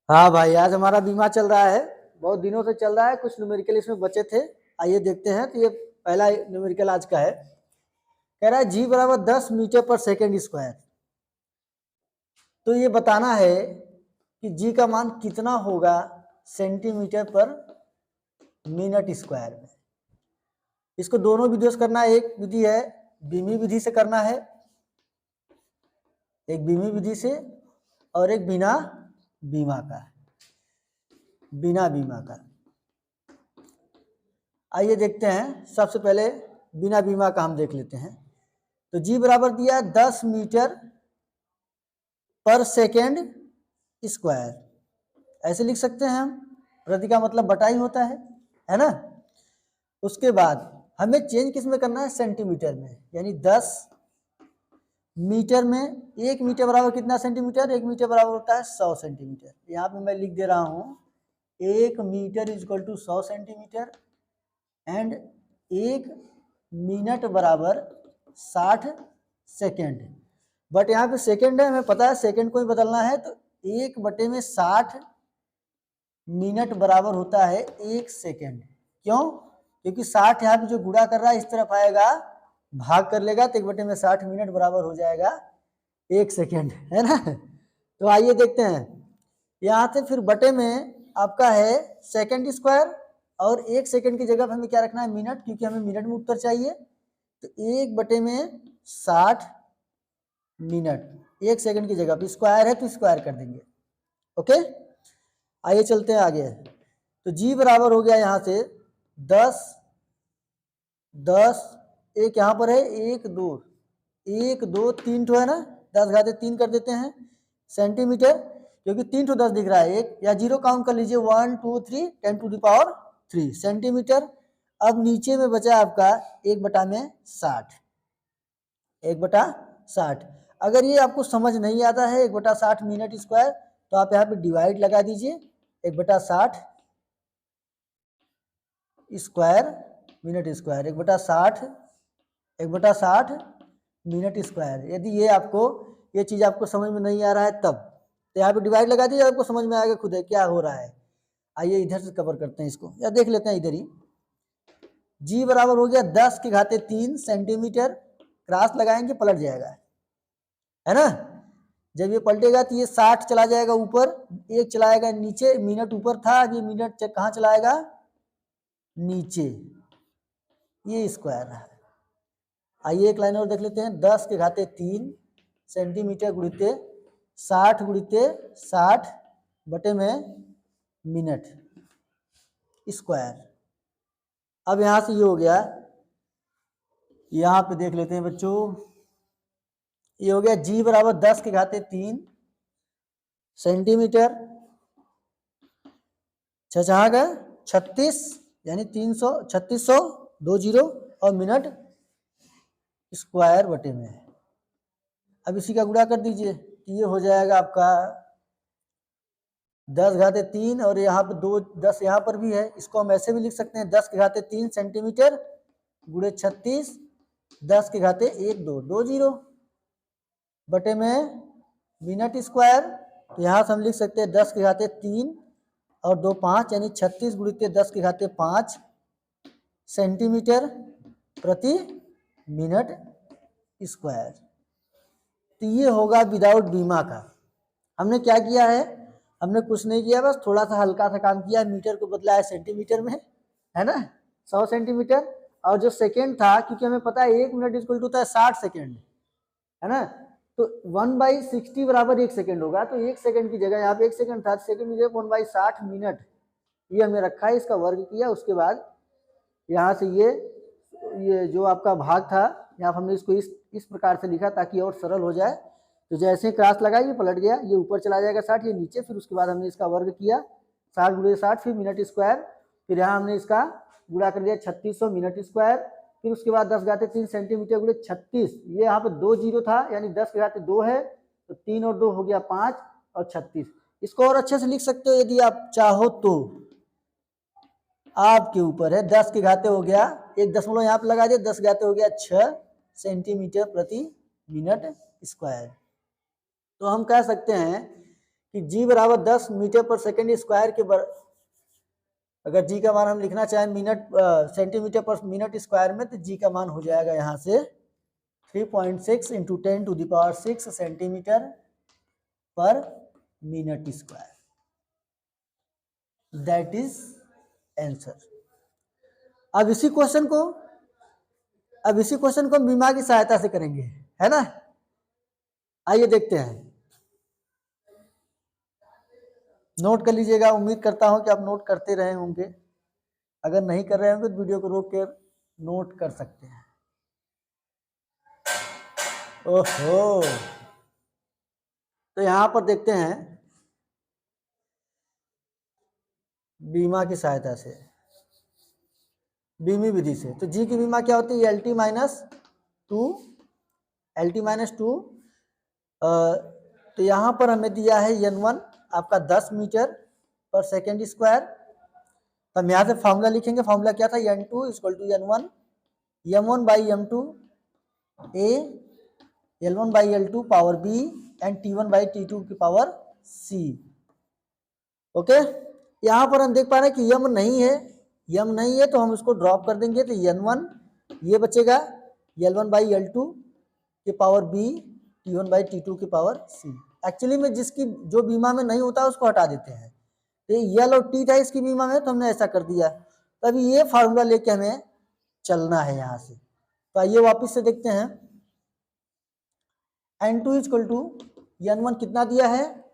हाँ भाई, आज हमारा बीमा चल रहा है, बहुत दिनों से चल रहा है। कुछ न्यूमेरिकल इसमें बचे थे, आइए देखते हैं। तो ये पहला न्यूमेरिकल आज का है। कह रहा है जी बराबर 10 मीटर पर सेकेंड स्क्वायर। तो ये बताना है कि जी का मान कितना होगा सेंटीमीटर पर मिनट स्क्वायर में। इसको दोनों विधियों से करना है। एक विधि है बीमी विधि से करना है, एक बीमी विधि से, और एक बिना बीमा का, बिना बीमा का। आइए देखते हैं। सबसे पहले बिना बीमा का हम देख लेते हैं। तो जी बराबर दिया है 10 मीटर पर सेकेंड स्क्वायर। ऐसे लिख सकते हैं हम, प्रति का मतलब बटा ही होता है ना। उसके बाद हमें चेंज किस में करना है, सेंटीमीटर में। यानी 10 मीटर में, 1 मीटर बराबर कितना सेंटीमीटर, 1 मीटर बराबर होता है 100 सेंटीमीटर। यहाँ पे मैं लिख दे रहा हूँ 1 metre equal to 100 centimetre and 1 minute बराबर 60 सेकेंड। बट यहाँ पे सेकेंड है, हमें पता है सेकेंड को ही बदलना है। तो 1/60 मिनट बराबर होता है 1 सेकेंड। क्यों? क्योंकि 60 यहाँ पे जो गुणा कर रहा है इस तरफ आएगा, भाग कर लेगा, तो 1/60 मिनट बराबर हो जाएगा 1 सेकेंड, है ना। तो आइए देखते हैं। यहाँ से फिर बटे में आपका है सेकेंड स्क्वायर, और 1 सेकेंड की जगह पर हमें क्या रखना है, मिनट, क्योंकि हमें मिनट में उत्तर चाहिए। तो 1/60 मिनट, 1 सेकेंड की जगह पर स्क्वायर है तो स्क्वायर कर देंगे। ओके, आइए चलते हैं आगे। तो जी बराबर हो गया यहाँ से 10, एक यहाँ पर है 1 2 3 ठो है ना, 10⁻³ कर देते हैं सेंटीमीटर, क्योंकि 3 ठो 10 दिख रहा है। एक या 0 काउंट कर लीजिए, 1 2 3 10⁻³ सेंटीमीटर। अब नीचे में बचा आपका 1/60, 1/60। अगर ये आपको समझ नहीं आता है 1/60 मिनट स्क्वायर, तो आप यहाँ पे डिवाइड लगा दीजिए, 1/60 square minute square, 1/60 minute square. यदि ये चीज़ आपको समझ में नहीं आ रहा है तब तो यहाँ पे डिवाइड लगा दीजिए, आपको समझ में आएगा खुद है क्या हो रहा है। आइए इधर से कवर करते हैं इसको, या देख लेते हैं इधर ही। जी बराबर हो गया 10⁻³ सेंटीमीटर। क्रॉस लगाएंगे, पलट जाएगा, है ना। जब ये पलटेगा तो ये 60 चला जाएगा ऊपर, 1 चलाएगा नीचे। मिनट ऊपर था, अब ये मिनट कहाँ चलाएगा, नीचे। ये स्क्वायर है। आइए एक लाइन और देख लेते हैं। 10⁻³ सेंटीमीटर गुणिते 60 बटे में मिनट स्क्वायर। अब यहाँ से ये हो गया, यहाँ पे देख लेते हैं बच्चों। ये हो गया जी बराबर 10⁻³ सेंटीमीटर, 6 गए 36, यानी 300, 3600 2 0 और मिनट स्क्वायर बटे में। अब इसी का गुणा कर दीजिए, ये हो जाएगा आपका 10⁻³ और यहाँ पे 2 10 यहाँ पर भी है। इसको हम ऐसे भी लिख सकते हैं 10⁻³ सेंटीमीटर गुणे 36, 10⁻1 2 2 0 बटे में मिनट स्क्वायर। तो यहाँ से हम लिख सकते हैं 10⁻³ और 2 5, यानी 36 गुणित 10⁻5 सेंटीमीटर प्रति मिनट स्क्वायर। तो ये होगा विदाउट बीमा का। हमने क्या किया है, हमने कुछ नहीं किया, बस थोड़ा सा हल्का सा काम किया, मीटर को बदला है सेंटीमीटर में, है ना, 100 सेंटीमीटर। और जो सेकेंड था, क्योंकि हमें पता है 1 मिनट इक्वल टू होता है 60 सेकेंड, है ना। तो 1/60 बराबर 1 सेकेंड होगा। तो 1 सेकेंड की जगह यहाँ पे 1 सेकेंड था, सेकेंड की जगह 1/60 मिनट ये हमने रखा है, इसका वर्ग किया। उसके बाद यहाँ से ये जो आपका भाग था, यहाँ हमने इसको इस प्रकार से लिखा ताकि और सरल हो जाए। तो जैसे क्रॉस लगाई, ये पलट गया, ये ऊपर चला जाएगा 60, ये नीचे। फिर उसके बाद हमने इसका वर्ग किया 60 गुणे 60, फिर मिनट स्क्वायर। फिर यहाँ हमने इसका गुणा कर दिया 3600 मिनट स्क्वायर। फिर उसके बाद 10⁻³ सेंटीमीटर गुणे 36, ये यहाँ पे 2 0 था, यानी 10⁻2 है, तो 3 और 2 हो गया 5 और 36। इसको और अच्छे से लिख सकते हो यदि आप चाहो तो, आपके ऊपर है। 10⁻³ हो गया, 1 दशमलव यहाँ पे लगा दिया, 10⁻³ हो गया 6 सेंटीमीटर प्रति मिनट स्क्वायर। तो हम कह सकते हैं कि g बराबर 10 मीटर पर सेकेंड स्क्वायर के अगर g का मान हम लिखना चाहें मिनट सेंटीमीटर पर मिनट स्क्वायर में, तो g का मान हो जाएगा यहाँ से 3.6 इंटू 10⁶ सेंटीमीटर पर minute square. That is answer. अब इसी क्वेश्चन को हम बीमा की सहायता से करेंगे, है ना। आइए देखते हैं, नोट कर लीजिएगा। उम्मीद करता हूं कि आप नोट करते रहे होंगे। अगर नहीं कर रहे होंगे तो वीडियो को रोक कर नोट कर सकते हैं। ओहो, तो यहां पर देखते हैं बीमा की सहायता से, बीमी विधि से। तो जी की बीमा क्या होती है? LT minus two. तो यहाँ पर हमें दिया है N1 आपका 10 मीटर पर सेकेंड स्क्वायर। तो हम यहाँ से फॉर्मूला लिखेंगे। फॉर्मूला क्या था? N2 = N1 M1 by M2 A L1 by L2 power B and T1 by T2 की पावर C। ओके, यहाँ पर हम देख पा रहे हैं कि यम नहीं है, तो हम उसको ड्रॉप कर देंगे। तो N1 ये बचेगा L1 बाई L2 की power B T1 by T2 की पावर C। एक्चुअली में जिसकी जो बीमा में नहीं होता उसको हटा देते हैं। तो L और T था इसकी बीमा में, तो हमने ऐसा कर दिया। तो अभी ये फार्मूला लेके हमें चलना है यहाँ से। तो आइए वापस से देखते हैं। N2 = N1 कितना दिया है?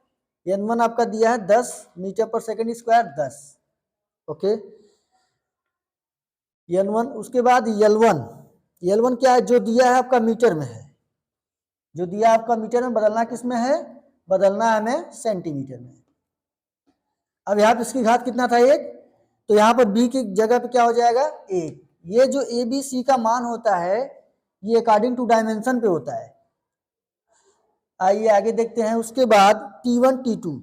N1 आपका दिया है 10 मीटर पर सेकेंड स्क्वायर 10। Okay, N1। उसके बाद L1 क्या है? जो दिया है आपका मीटर में है, जो दिया आपका मीटर में, बदलना किस में है? बदलना है हमें सेंटीमीटर में। अब यहाँ पे इसकी घात कितना था? 1। तो यहाँ पर B की जगह पे क्या हो जाएगा? 1। ये जो ABC का मान होता है ये अकॉर्डिंग टू डायमेंशन पे होता है। आइए आगे देखते हैं। उसके बाद T1 T2,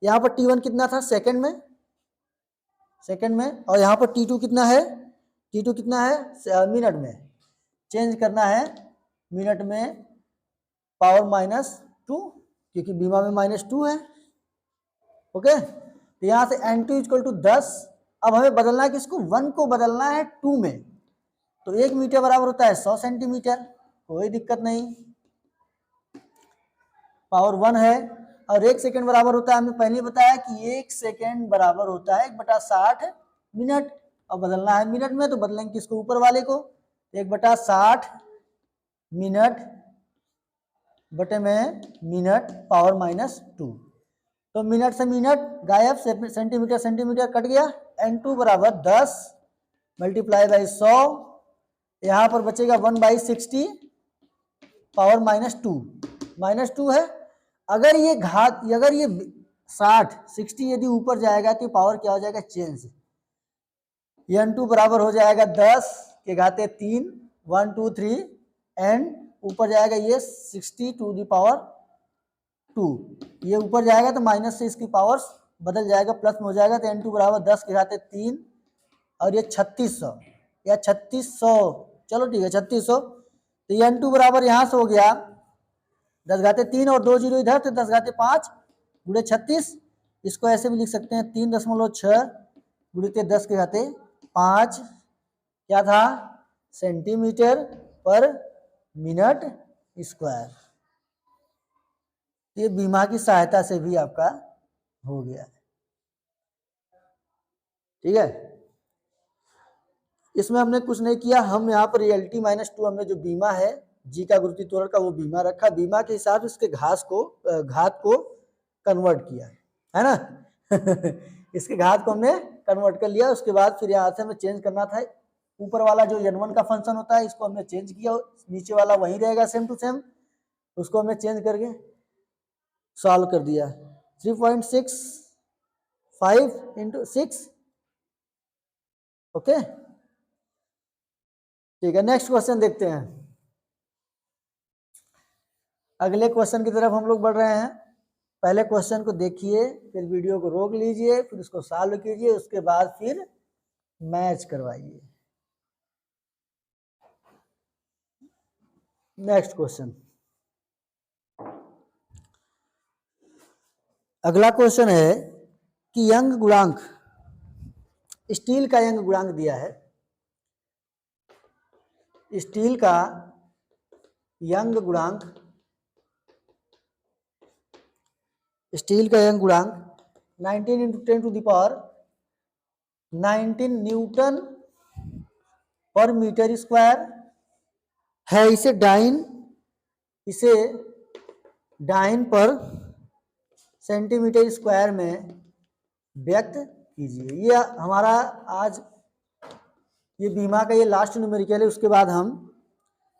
यहाँ पर T1 कितना था? सेकंड में। और यहाँ पर T2 कितना है? T2 कितना है? मिनट में। चेंज करना है मिनट में पावर -2, क्योंकि बीमा में -2 है। ओके, तो यहाँ से N2 = 10। अब हमें बदलना है किसको? 1 को बदलना है 2 में। तो 1 मीटर बराबर होता है 100 सेंटीमीटर, कोई दिक्कत नहीं, पावर 1 है। और 1 सेकेंड बराबर होता है, हमने पहले बताया कि 1 सेकेंड बराबर होता है 1/60 मिनट। और बदलना है मिनट में, तो बदलेंगे किसको? ऊपर वाले को। 1/60 मिनट बटे में मिनट पावर -2। तो मिनट से मिनट गायब, सेंटीमीटर कट गया। N2 = 10 × 100। यहाँ पर बचेगा 1/60 पावर -2 है। अगर ये 60 यदि ऊपर जाएगा तो पावर क्या हो जाएगा? चेंज। N2 बराबर हो जाएगा 10 के घाते 3 1 2 3 एंड ऊपर जाएगा ये 60 टू द पावर 2। ये ऊपर जाएगा तो माइनस से इसकी पावर्स बदल जाएगा, प्लस में हो जाएगा। तो N2 बराबर 10 के घाते 3 और ये 3600 या 3600, चलो ठीक है 3600। तो N2 बराबर यहाँ से हो गया 10 घाते 3 और 2 जीरो इधर, तो 10 घाते 5 गुणे 36। इसको ऐसे भी लिख सकते हैं 3.6 गुणे 10 के घाते 5 क्या था? सेंटीमीटर पर मिनट स्क्वायर। ये बीमा की सहायता से भी आपका हो गया है। ठीक है, इसमें हमने कुछ नहीं किया। हम यहाँ पर LT -2 हमने जो बीमा है जी का गुरुत्वीय त्वरण का वो बीमा रखा, बीमा के हिसाब से इसके घात को कन्वर्ट किया है ना। इसके घात को हमने कन्वर्ट कर लिया। उसके बाद फिर यहाँ से हमें चेंज करना था। ऊपर वाला जो N1 का फंक्शन होता है इसको हमने चेंज किया, नीचे वाला वही रहेगा सेम टू सेम, उसको हमने चेंज करके सॉल्व कर दिया। 3.65 × 6। ओके, ठीक है, नेक्स्ट क्वेश्चन देखते हैं। अगले क्वेश्चन की तरफ हम लोग बढ़ रहे हैं। पहले क्वेश्चन को देखिए, फिर वीडियो को रोक लीजिए, फिर उसको सॉल्व कीजिए, उसके बाद फिर मैच करवाइए। नेक्स्ट क्वेश्चन, अगला क्वेश्चन है कि यंग गुणांक, स्टील का यंग गुणांक दिया है। स्टील का यंग गुणांक, स्टील का यंग गुणांक 19 × 10⁻19 न्यूटन पर मीटर स्क्वायर है। इसे डाइन पर सेंटीमीटर स्क्वायर में व्यक्त कीजिए। ये हमारा आज ये बीमा का ये लास्ट न्यूमेरिकल है, उसके बाद हम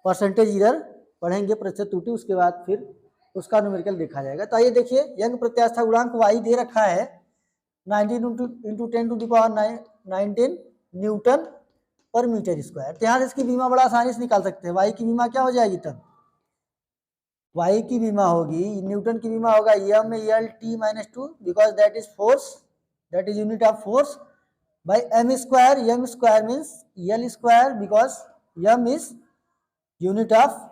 परसेंटेज इधर पढ़ेंगे, प्रतिशत त्रुटि, उसके बाद फिर उसका न्यूमेरिकल देखा जाएगा। तो आइए देखिए, यंग प्रत्यास्था गुणांक y दे रखा है 19 × 10⁻19 न्यूटन पर मीटर स्क्वायर। तो यहाँ से इसकी बीमा बड़ा आसानी से निकाल सकते हैं। y की बीमा क्या हो जाएगी तब? y की बीमा होगी, न्यूटन की बीमा होगा m/L/T-2 because that is force, that is unit of force, by m square. m square means L square because m is unit of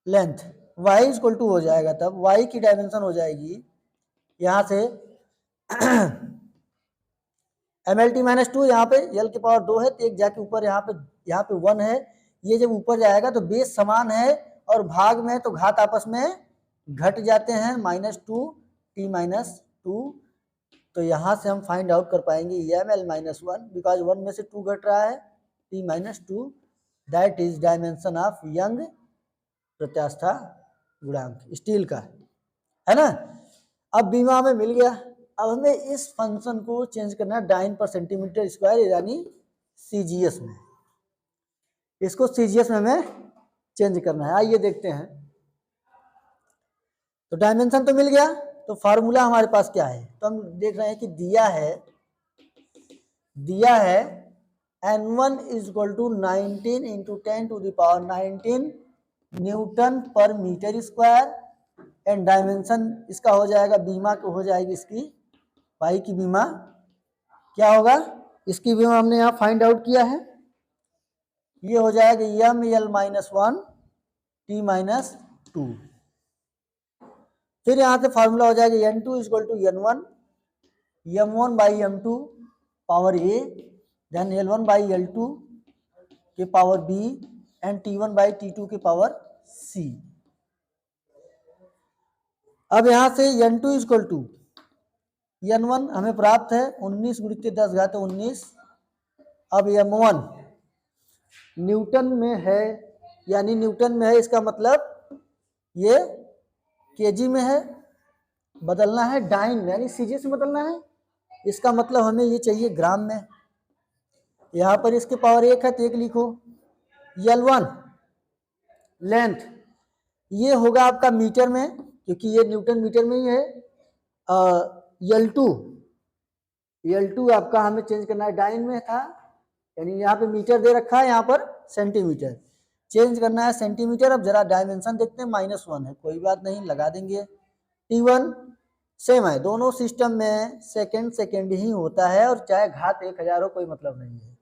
length. y equal to हो जाएगा, तब y की डायमेंशन हो जाएगी यहाँ से mLT-2, यहाँ पे L की पावर 2 है तो एक जाके ऊपर यहाँ पे 1 है। ये जब ऊपर जाएगा तो बेस समान है और भाग में तो घात आपस में घट जाते हैं, -2t-2। तो यहाँ से हम फाइंड आउट कर पाएंगे ml-1 बिकॉज 1 में से 2 घट रहा है, t-2 that is dimension of Young प्रत्यास्था गुणांक स्टील का, है ना। अब बीमा में मिल गया। अब हमें इस फंक्शन को चेंज करना है डाइन पर सेंटीमीटर स्क्वायर यानी सीजीएस में। इसको सीजीएस में हमें चेंज करना है। आइए देखते हैं। तो डायमेंशन तो मिल गया, तो फार्मूला हमारे पास क्या है? तो हम देख रहे हैं कि दिया है n1 = 19 × 10⁻19 न्यूटन पर मीटर स्क्वायर एंड डायमेंशन इसका हो जाएगा, बीमा को हो जाएगी इसकी y की बीमा क्या होगा? इसकी बीमा हमने यहाँ फाइंड आउट किया है, ये हो जाएगा ml-1 t-2। फिर यहाँ से फार्मूला हो जाएगा n2 = n1 m1/m2 power a, then l1/l2 के पावर b एंड t1/t2 के पावर c। अब यहाँ से n2 = n1 हमें प्राप्त है 19 × 10⁻19। अब m1 न्यूटन में है, यानी न्यूटन में है, इसका मतलब ये केजी में है, बदलना है डाइन में यानी सीजीएस में बदलना है। इसका मतलब हमें ये चाहिए ग्राम में। यहाँ पर इसके पावर 1 है तो 1 लिखो। L1 लेंथ ये होगा आपका मीटर में, क्योंकि ये न्यूटन मीटर में ही है। L2 आपका हमें चेंज करना है, डाइन में था, यानी यहाँ पे मीटर दे रखा है, यहाँ पर सेंटीमीटर चेंज करना है सेंटीमीटर। अब जरा डायमेंशन देखते हैं, -1 है, कोई बात नहीं, लगा देंगे। T1 सेम है, दोनों सिस्टम में सेकेंड ही होता है और चाहे घात 1000 हो, कोई मतलब नहीं है।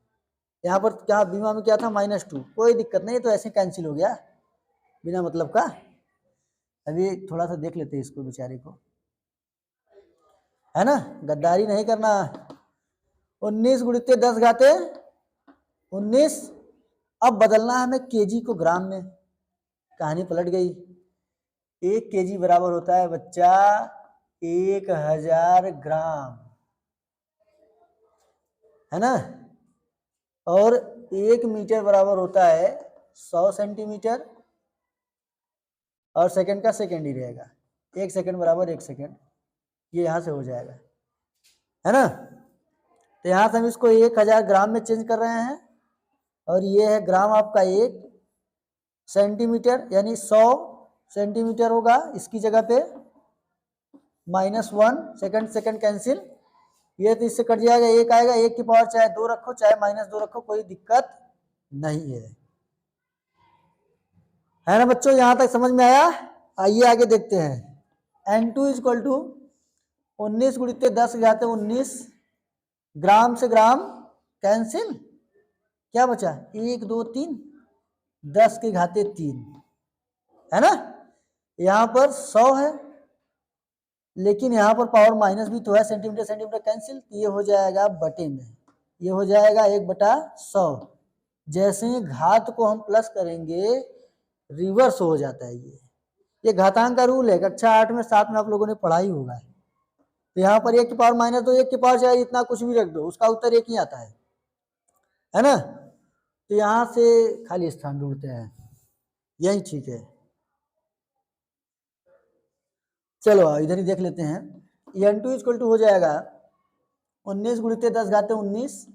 यहाँ पर क्या बीमा में क्या था? -2, कोई दिक्कत नहीं, तो ऐसे कैंसिल हो गया बिना मतलब का। अभी थोड़ा सा देख लेते हैं इसको बेचारे को, है ना, गद्दारी नहीं करना। 19 × 10⁻19। अब बदलना है हमें केजी को ग्राम में। कहानी पलट गई। 1 केजी बराबर होता है बच्चा 1000 ग्राम, है ना, और 1 मीटर बराबर होता है 100 सेंटीमीटर, और सेकंड का सेकंड ही रहेगा, 1 सेकंड बराबर 1 सेकंड, ये यहाँ से हो जाएगा, है ना। तो यहाँ से हम इसको 1000 ग्राम में चेंज कर रहे हैं, और ये है ग्राम आपका 1 सेंटीमीटर, यानी 100 सेंटीमीटर होगा इसकी जगह पे। -1 सेकंड कैंसिल, ये तो इससे कट जाएगा, 1 आएगा, 1 की पावर चाहे 2 रखो चाहे -2 रखो, कोई दिक्कत नहीं है ना बच्चों, यहाँ तक समझ में आया? आइए आगे देखते हैं। n2 = 19 × 10⁻19 ग्राम से ग्राम कैंसिल, क्या बचा? 1 2 3 10⁻3, है ना। यहाँ पर 100 है, लेकिन यहाँ पर पावर माइनस भी तो है, सेंटीमीटर सेंटीमीटर कैंसिल, तो ये हो जाएगा बटे में, ये हो जाएगा 1/100। जैसे ही घात को हम प्लस करेंगे रिवर्स हो जाता है। ये घातांक का रूल है, कक्षा 8 में 7 में आप लोगों ने पढ़ा ही होगा। तो यहाँ पर 1 की पावर माइनस 2, 1 की पावर चाहे इतना कुछ भी रख दो, उसका उत्तर 1 ही आता है ना। तो यहाँ से खाली स्थान ढूंढते हैं, यही ठीक है। चलो इधर ही देख लेते हैं। n2 इक्वल टू हो जाएगा 19 गुणित 10 घाते 19,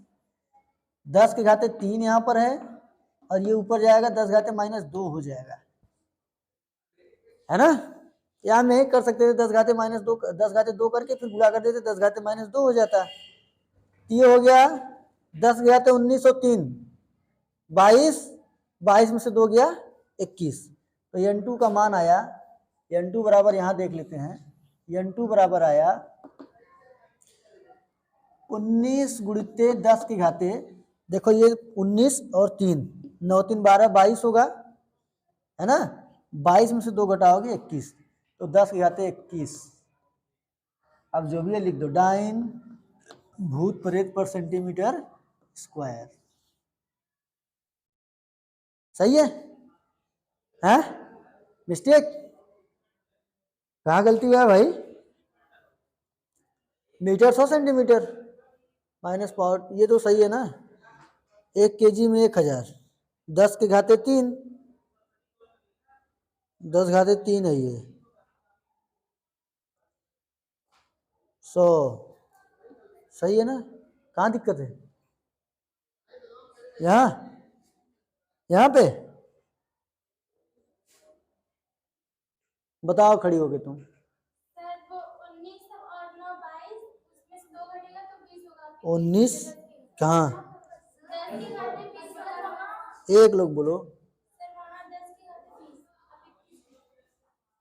10 के घाते 3 यहाँ पर है, और ये ऊपर जाएगा 10 घाते माइनस 2 हो जाएगा, है ना। यहाँ में कर सकते थे 10 घाते माइनस 2, 10 घाते 2 करके फिर गुणा कर देते, 10 घाते माइनस 2 हो जाता। ये हो गया 10 घाते 19 और 3 22, 22 में से 2 गया 21। तो n2 का मान आया, n2 बराबर यहाँ देख लेते हैं, n2 बराबर आया 19 गुणित 10 के घाते, देखो ये 19 और 3, 9 3 12 22 होगा, है ना। 22 में से 2 घटाओगे 21, तो 10 के घाते 21। अब जो भी है लिख दो, डाइन भूत प्रेत पर सेंटीमीटर स्क्वायर। सही है? मिस्टेक कहाँ गलती हुआ है भाई? मीटर 100 सेंटीमीटर माइनस पावर, ये तो सही है ना। 1 kg में 1000, 10 के घाते 3, 10 घाते 3 है ये 100। सही है ना? कहाँ दिक्कत है? यहाँ पे बताओ खड़ी हो गए तुम। सर वो 19 और 9 22, उसमें से 2 घटेगा तो 20 होगा। 19 कहाँ? 10 के घाते 20 होगा। एक लोग बोलो। सर वहाँ 10 के घाते 20,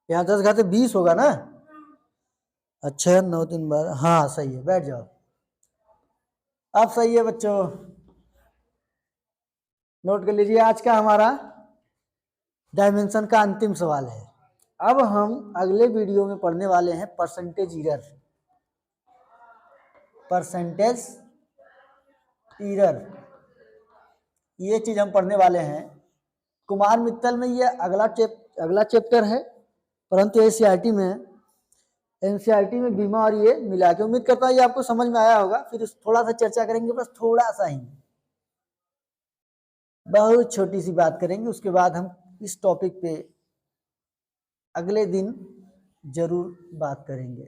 यहाँ 10 घाते 20 होगा ना। अच्छा 9 3 12, हाँ सही है, बैठ जाओ। अब सही है बच्चों, नोट कर लीजिए। आज का हमारा डायमेंशन का अंतिम सवाल है। अब हम अगले वीडियो में पढ़ने वाले हैं परसेंटेज एरर। परसेंटेज एरर ये चीज हम पढ़ने वाले हैं। कुमार मित्तल में ये अगला चैप्टर है, परंतु एनसीईआरटी में बीमा और ये मिला के, उम्मीद करता हूँ ये आपको समझ में आया होगा। फिर थोड़ा सा चर्चा करेंगे, बस थोड़ा सा ही, बहुत छोटी सी बात करेंगे। उसके बाद हम इस टॉपिक पे अगले दिन जरूर बात करेंगे।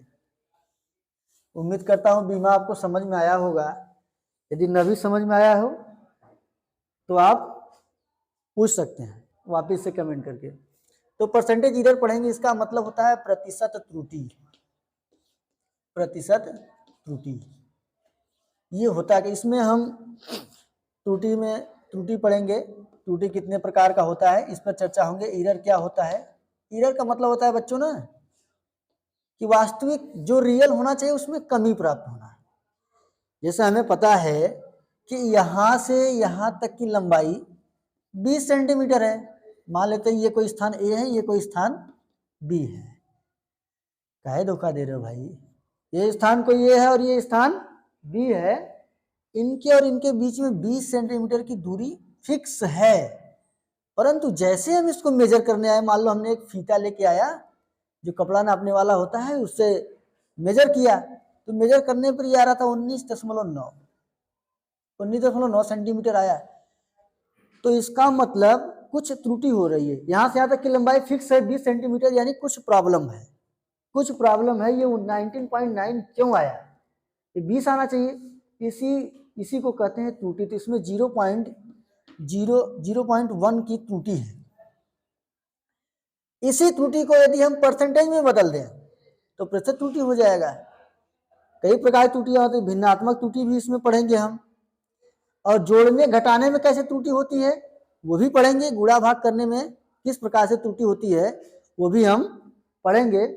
उम्मीद करता हूँ बीमा आपको समझ में आया होगा। यदि नहीं समझ में आया हो तो आप पूछ सकते हैं वापस से कमेंट करके। तो परसेंटेज एरर पढ़ेंगे, इसका मतलब होता है प्रतिशत त्रुटि। प्रतिशत त्रुटि ये होता है कि इसमें हम त्रुटि पढ़ेंगे। त्रुटि कितने प्रकार का होता है इस पर चर्चा होंगे। एरर क्या होता है? एरर का मतलब होता है बच्चों ना कि वास्तविक जो रियल होना चाहिए उसमें कमी प्राप्त होना। जैसे हमें पता है कि यहाँ से यहाँ तक की लंबाई 20 सेंटीमीटर है, मान लेते हैं ये कोई स्थान ए है, ये कोई स्थान बी है। काहे धोखा दे रहे हो भाई? ये स्थान कोई ए है और ये स्थान बी है, इनके और इनके बीच में 20 सेंटीमीटर की दूरी फिक्स है। परंतु जैसे हम इसको मेजर करने आए, मान लो हमने एक फीता लेके आया जो कपड़ा नापने वाला होता है, उससे मेजर किया, तो मेजर करने पर ये आ रहा था 19.9 सेंटीमीटर आया। तो इसका मतलब कुछ त्रुटि हो रही है। यहाँ से यहाँ तक की लंबाई फिक्स है 20 सेंटीमीटर, यानी कुछ प्रॉब्लम है, कुछ प्रॉब्लम है। ये 19.9 क्यों आया? ये 20 आना चाहिए। इसी को कहते हैं त्रुटि। तो इसमें 0.1 की त्रुटि है। इसी त्रुटि को यदि हम परसेंटेज में बदल दें तो प्रतिशत त्रुटि हो जाएगा। कई प्रकार की त्रुटियां होती है, भिन्नात्मक त्रुटि भी इसमें पढ़ेंगे हम, और जोड़ने घटाने में कैसे त्रुटि होती है वो भी पढ़ेंगे। गुणा भाग करने में किस प्रकार से त्रुटि होती है वो भी हम पढ़ेंगे।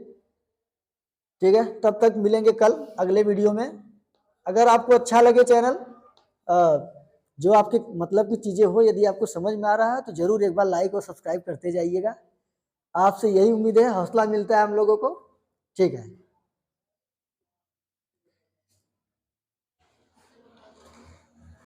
ठीक है, तब तक मिलेंगे कल अगले वीडियो में। अगर आपको अच्छा लगे चैनल, जो आपके मतलब की चीजें हो, यदि आपको समझ में आ रहा है तो जरूर एक बार लाइक और सब्सक्राइब करते जाइएगा। आपसे यही उम्मीद है, हौसला मिलता है हम लोगों को। ठीक है।